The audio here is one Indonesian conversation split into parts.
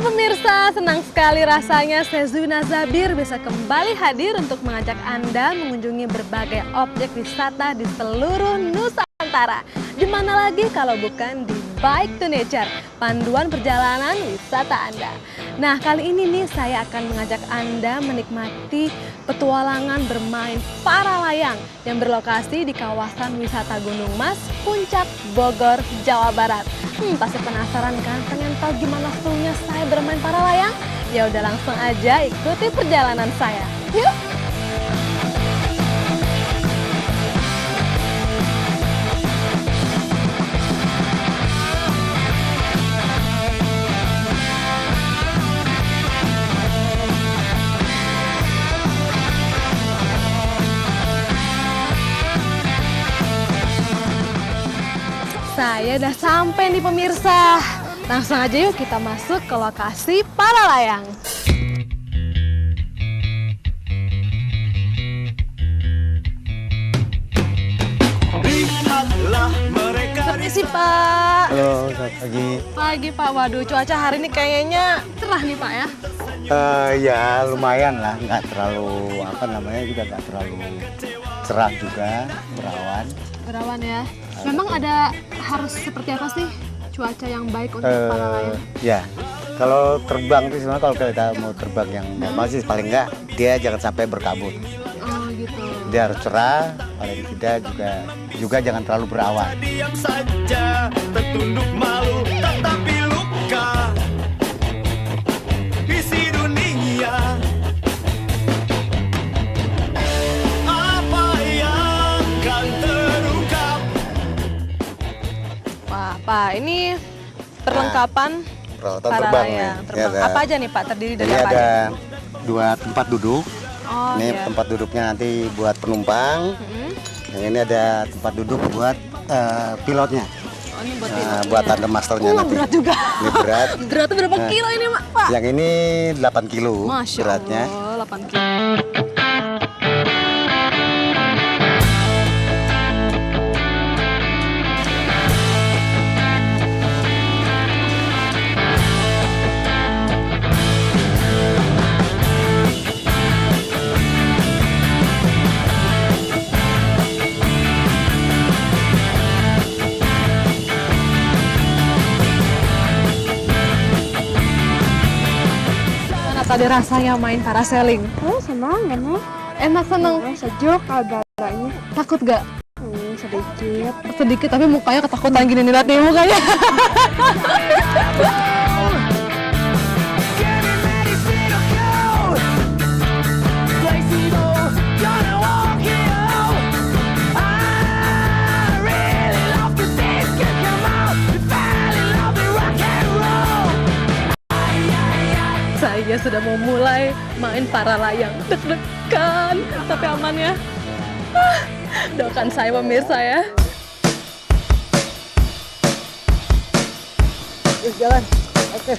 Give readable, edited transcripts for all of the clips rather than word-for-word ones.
Halo pemirsa, senang sekali rasanya saya Zuna Zabir bisa kembali hadir untuk mengajak Anda mengunjungi berbagai objek wisata di seluruh Nusantara. Di mana lagi kalau bukan di Bike to Nature, panduan perjalanan wisata Anda. Nah, kali ini nih saya akan mengajak Anda menikmati petualangan bermain para layang yang berlokasi di kawasan wisata Gunung Mas, Puncak, Bogor, Jawa Barat. Pasti penasaran kan? Pengen tahu gimana serunya saya bermain para layang? Ya udah langsung aja ikuti perjalanan saya. Yuk! Saya udah sampai nih pemirsa. Langsung aja yuk kita masuk ke lokasi para layang. Permisi Pak. Halo, selamat pagi. Pagi Pak, waduh cuaca hari ini kayaknya cerah nih Pak ya. Ya lumayan lah, nggak terlalu juga nggak terlalu cerah juga, berawan. Berawan ya. Memang ada harus seperti apa sih cuaca yang baik untuk para layang? Ya, kalau terbang itu sebenarnya kalau kita mau terbang yang normal sih paling nggak dia jangan sampai berkabut. Oh gitu. Dia harus cerah, paling tidak juga jangan terlalu berawan. Diam saja, tertunduk malu, tetapi luka isi dunia. Apa yang kan terungkap? Wah Pak, ini perlengkapan Peralatan para terbang layang. nih. Terbang. Ini Apa aja nih Pak? Terdiri dari Ini apa ada aja? 2 tempat duduk. Oh, Ini iya. tempat duduknya nanti buat penumpang. Yang ini ada tempat duduk buat pilotnya. Oh, ini buat Nah, pilotnya. buat tanda masternya nanti. Berat juga. Ini berat. Beratnya berapa Nah. kilo ini Pak? Yang ini 8 kilo Masya beratnya. Allah, 8 kilo. Mana tadi rasanya main parasailing? Oh, senang, enak. Enak, seneng. Sejuk udaranya. Takut gak? Sedikit. Sedikit, tapi mukanya ketakutan gini nih, lihat nih mukanya. Saya sudah mau mulai main para layang. Deg-degan, tapi aman ya. Doakan saya pemirsa ya. Jalan. Oke.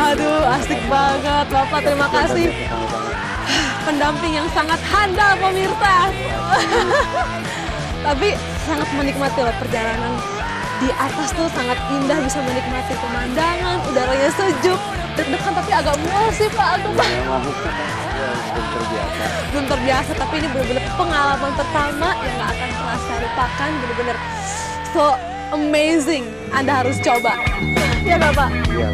Aduh, asik banget Bapak, terima kasih. Pendamping yang sangat handal pemirsa. Tapi sangat menikmati loh perjalanan di atas tuh, sangat indah, bisa menikmati pemandangan, udaranya sejuk, deg-degan tapi agak mual sih Pak. Aku Pak. Belum terbiasa. Belum terbiasa, tapi ini benar-benar pengalaman pertama yang nggak akan pernah saya lupakan, benar-benar so amazing. Anda harus coba. Ya nggak Pak? Iya.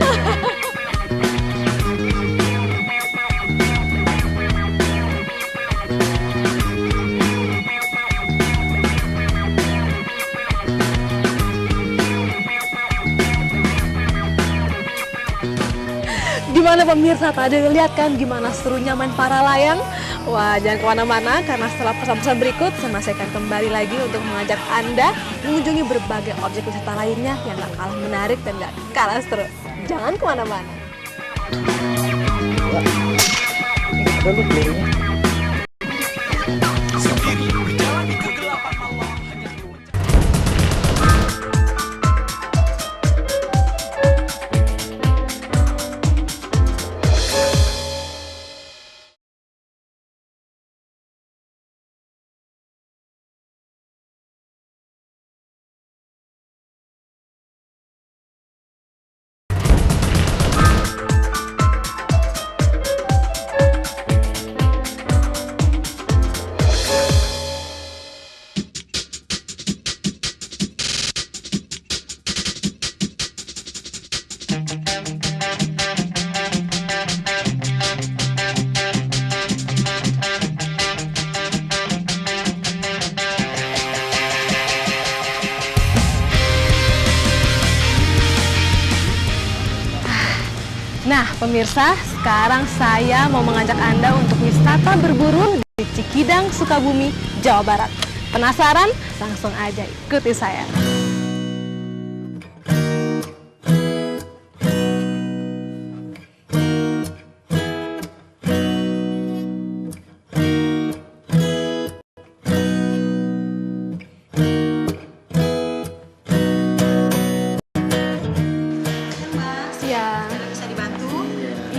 Gimana pemirsa, tadi lihat kan gimana serunya main para layang? Wah, jangan kemana-mana karena setelah pesan-pesan berikut saya masih akan kembali lagi untuk mengajak Anda mengunjungi berbagai objek wisata lainnya yang gak kalah menarik dan gak kalah seru. Jangan kemana-mana. Dulu pelurunya. Nah pemirsa, sekarang saya mau mengajak Anda untuk wisata berburu di Cikidang, Sukabumi, Jawa Barat. Penasaran? Langsung aja ikuti saya.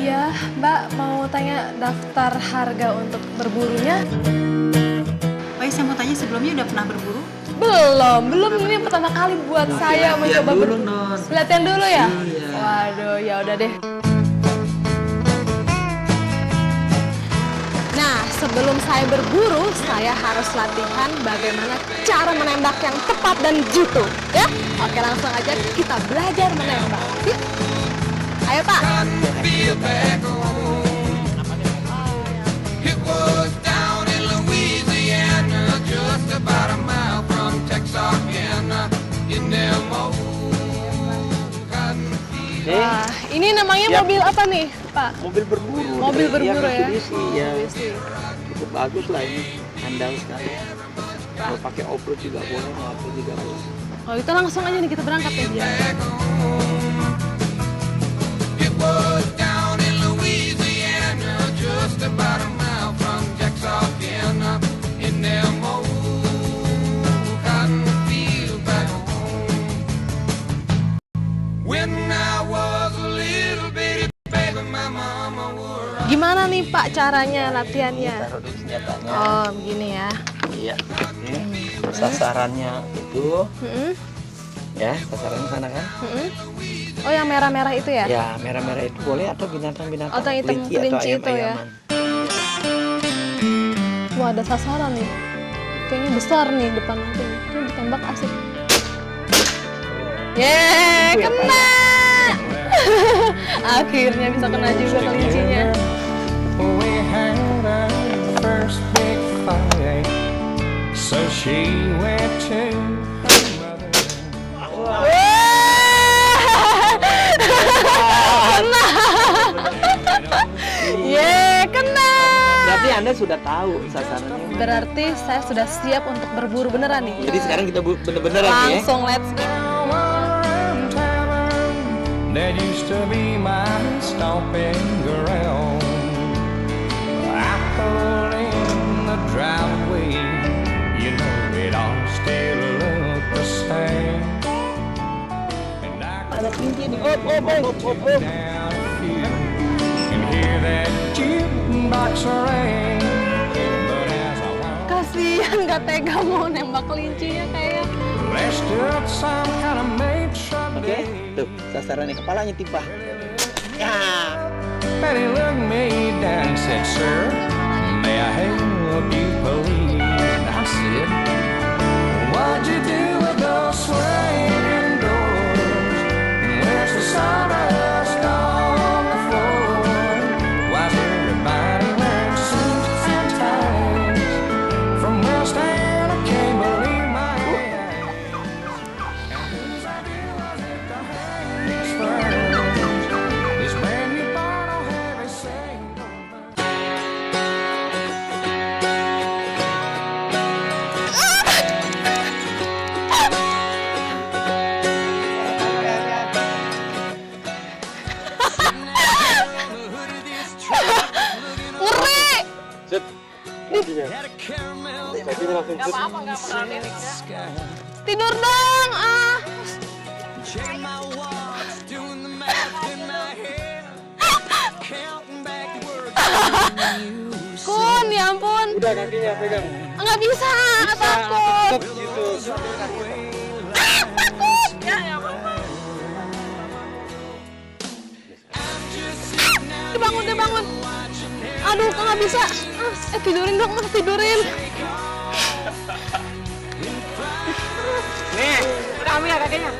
Iya, Mbak mau tanya daftar harga untuk berburunya? Baik, saya mau tanya sebelumnya udah pernah berburu? Belum. Ini pertama kali buat saya mencoba berburu. Latihan dulu ya? Iya. Waduh, ya udah deh. Nah, sebelum saya berburu, saya harus latihan bagaimana cara menembak yang tepat dan jitu, ya? Oke, langsung aja kita belajar menembak. Yuk. Ayo Pak. Wah, ini namanya mobil apa nih, Pak? Mobil berburu. Mobil berburu ya? Mitsubishi, ya. Cukup bagus lah ini, handal sekali. Kalau pakai off-road juga boleh, mau off-road juga boleh. Oh itu langsung aja nih kita berangkat ya dia. Gimana nih Pak caranya latihannya? Taruh dulu senjatanya. Oh begini ya. Iya. Sasarannya itu, ya sasarannya sana kan? Oh yang merah-merah itu ya? Ya merah-merah itu boleh atau binatang-binatang. Atau hitam kelinci itu ya? Wah ada sasaran nih. Kayaknya besar nih depan nanti. Ini ditembak asik. Yeay, kena! Akhirnya bisa kena juga kelincinya. We had our first big fight, so she went to her mother. Kena! Yeay, kena! Berarti Anda sudah tahu sasarannya. Berarti saya sudah siap untuk berburu beneran nih. Jadi sekarang kita bener-bener ya. Langsung let's go. That used to be my stomping ground. I pulled in the driveway, you know it all still looked the same. And I Ada kelinci nih. Op. down a few hear that jukebox ring. But as I walk, Kasihan, gak tega mau nembak kelincinya kayak. let's do it some kind of made-up Oke, day. tuh sasarannya kepalanya timpah. Ya. Betty looked me down and said, "Sir, may I help you, please?" I said, "What'd you do with those swinging doors? And where's the sawdust on the floor? Why's everybody wearing suits and ties? From West End, I can't believe my eyes. And whose idea was it to hang these ferns? Is when you burn a heavy single burn." Ngeri! Set. Gak apa-apa, gak pernah ini. Tidur dong, ah. Kun, ya ampun. Udah kakinya pegang. Nggak bisa, takut. Gitu. Takut. Ya apa-apa. Dibangun, dibangun. Aduh, kok nggak bisa. Tidurin dong, mas, tidurin. Nih, udah ambil ya kakinya.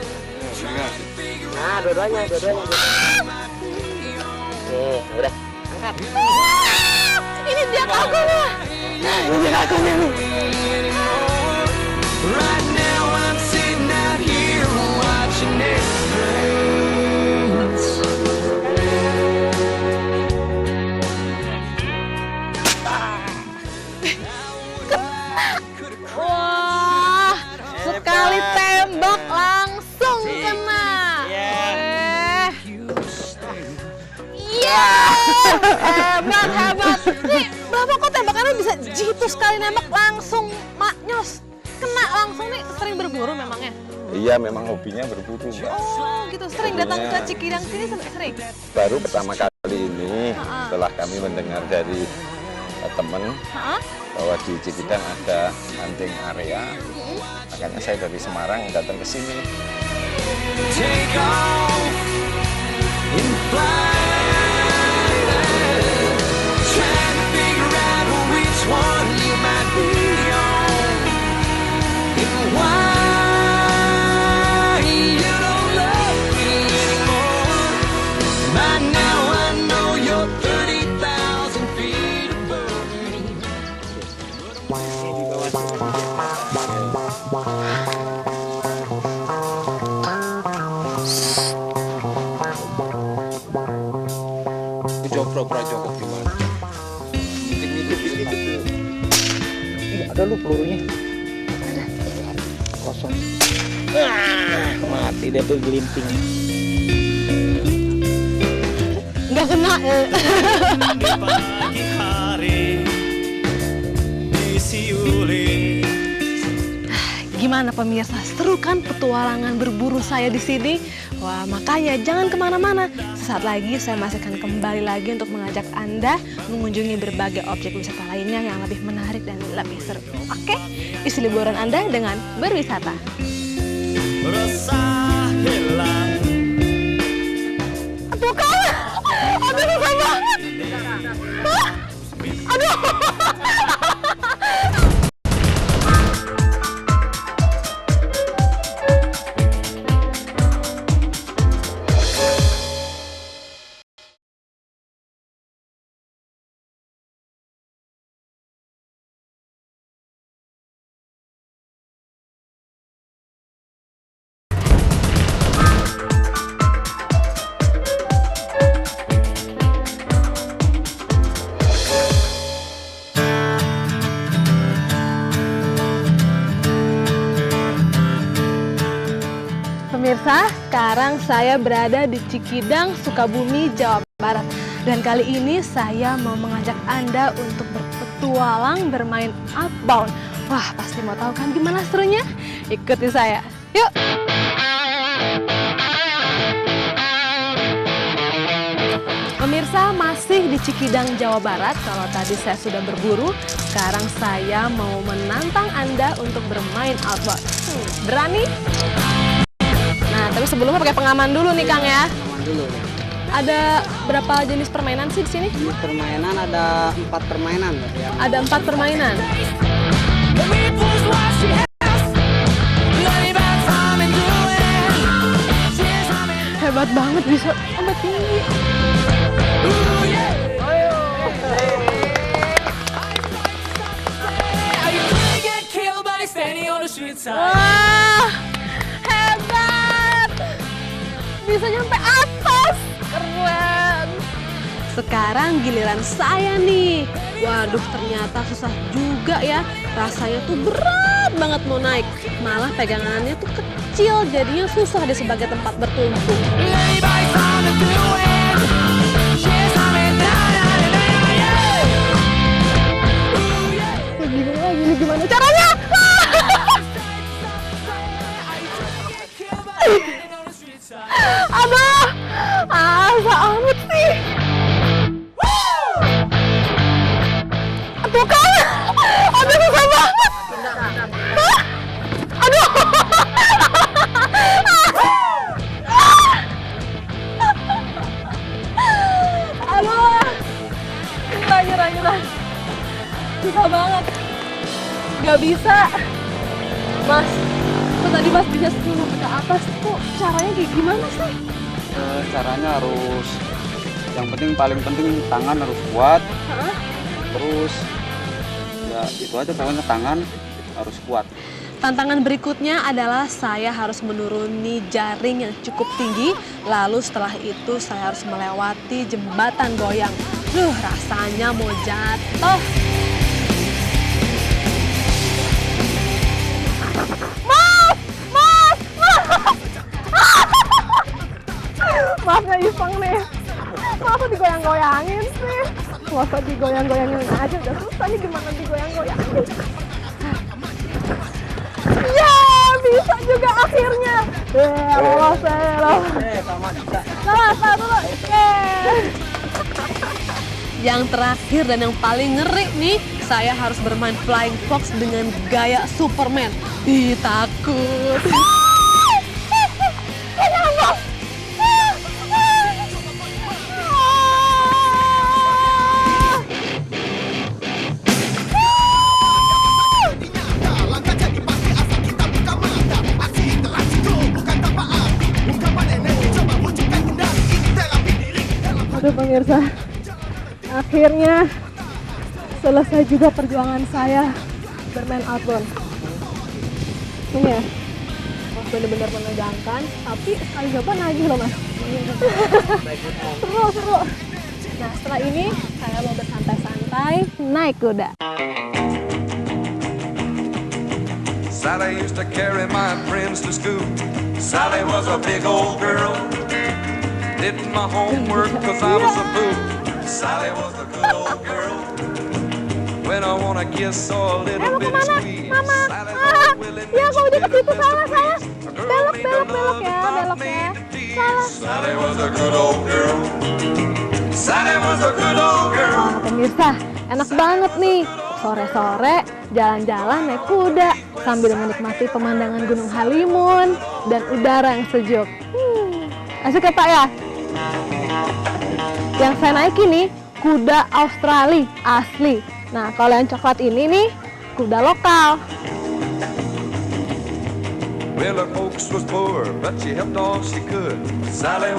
Nah, dua-duanya. Nih, udah. Angkat. Ini dia kakunya. Ini kakinya nih. Right now I'm sitting out here watching it rains. Wah, sekali tembak langsung kena. Iya, hebat. Nih, Bapak kok tembakannya bisa jitu sekali nembak langsung maknyos. Kena langsung nih, sering berburu memangnya? Iya, memang hobinya berburu, Mbak. Oh gitu, sering datang ke Cikidang sini sering? Baru pertama kali ini, setelah kami mendengar dari teman Hah? bahwa di Cikidang ada hunting area, makanya saya dari Semarang datang ke sini. Take off in flight, trying to figure out which one you might be on, and why you don't love me anymore. By now I know you're 30,000 feet above me. Jongkok gimana? Dikit. Ada lu pelurunya. Ada. Kosong. Mati dia tuh gelinting. Nggak kena. Di pagi hari disiuli. Gimana pemirsa, seru kan petualangan berburu saya di sini? Wah, makanya jangan kemana-mana. Sesaat lagi saya masih akan kembali lagi untuk mengajak Anda mengunjungi berbagai objek wisata lainnya yang lebih menarik dan lebih seru. Oke, isi liburan Anda dengan berwisata. Resah hilang. Tuh kan, aduh susah banget. Hah? Aduh. Pemirsa, sekarang saya berada di Cikidang, Sukabumi, Jawa Barat. Dan kali ini saya mau mengajak Anda untuk berpetualang bermain upbound. Wah, pasti mau tahu kan gimana serunya? Ikuti saya. Yuk! Pemirsa, masih di Cikidang, Jawa Barat. Kalau tadi saya sudah berburu, sekarang saya mau menantang Anda untuk bermain outboard. Berani? Nah, tapi sebelumnya pakai pengaman dulu nih, Kang ya. Aman dulu. Ada berapa jenis permainan sih di sini? Di permainan ada 4 permainan ya. Ada 4 permainan. Hebat banget, bisa sampai tinggi. Wah, hebat! Bisa nyampe atas, keren. Sekarang giliran saya nih. Waduh, ternyata susah juga ya. Rasanya tuh berat banget mau naik. Malah pegangannya tuh kecil, jadinya susah di sebagai tempat bertumpu. Gini gimana caranya? Aduh, asa amat sih. Tuh kan, aduh susah banget. Aduh. Aduh, nyerah. Susah banget. Gak bisa. Mas, kok tadi Mas bisa semua ke atas tuh caranya kayak gimana sih? Caranya harus, yang paling penting tangan harus kuat. Terus ya itu aja, pokoknya tangan harus kuat. Tantangan berikutnya adalah saya harus menuruni jaring yang cukup tinggi, lalu setelah itu saya harus melewati jembatan goyang. Rasanya mau jatuh. Maaf nggak iseng nih. Masa digoyang-goyangin sih? Nggak usah digoyang-goyangin aja, udah susah nih gimana digoyang-goyangin. Ya, bisa juga akhirnya. Lolos saya lolos. Lolos dulu. Yang terakhir dan yang paling ngeri nih, saya harus bermain flying fox dengan gaya Superman. Ih, takut. Aduh pemirsa, akhirnya selesai juga perjuangan saya bermain outbound. Ini ya, Mas bener-bener menegangkan, tapi sekali coba nagih loh Mas. Seru. Nah setelah ini saya mau bersantai-santai naik kuda. Sally used to carry my friends to school. Sally was a big old girl. Did my homework cause I was a fool. Sally was a good old girl. When I wanna kiss or a little bit of squeeze. Sally was willing Ya, kok udah ke situ salah saya. belok ya, belok ya. Salah. Sally was a good old girl. Sally was a good old girl. Wah, pemirsa, enak banget nih. Sore-sore jalan-jalan naik kuda sambil menikmati pemandangan Gunung Halimun dan udara yang sejuk. Asik ya Pak ya? Yang saya naik ini kuda Australia asli. Nah, kalau yang coklat ini nih kuda lokal. Well, her folks was poor, but she helped all she could. Sally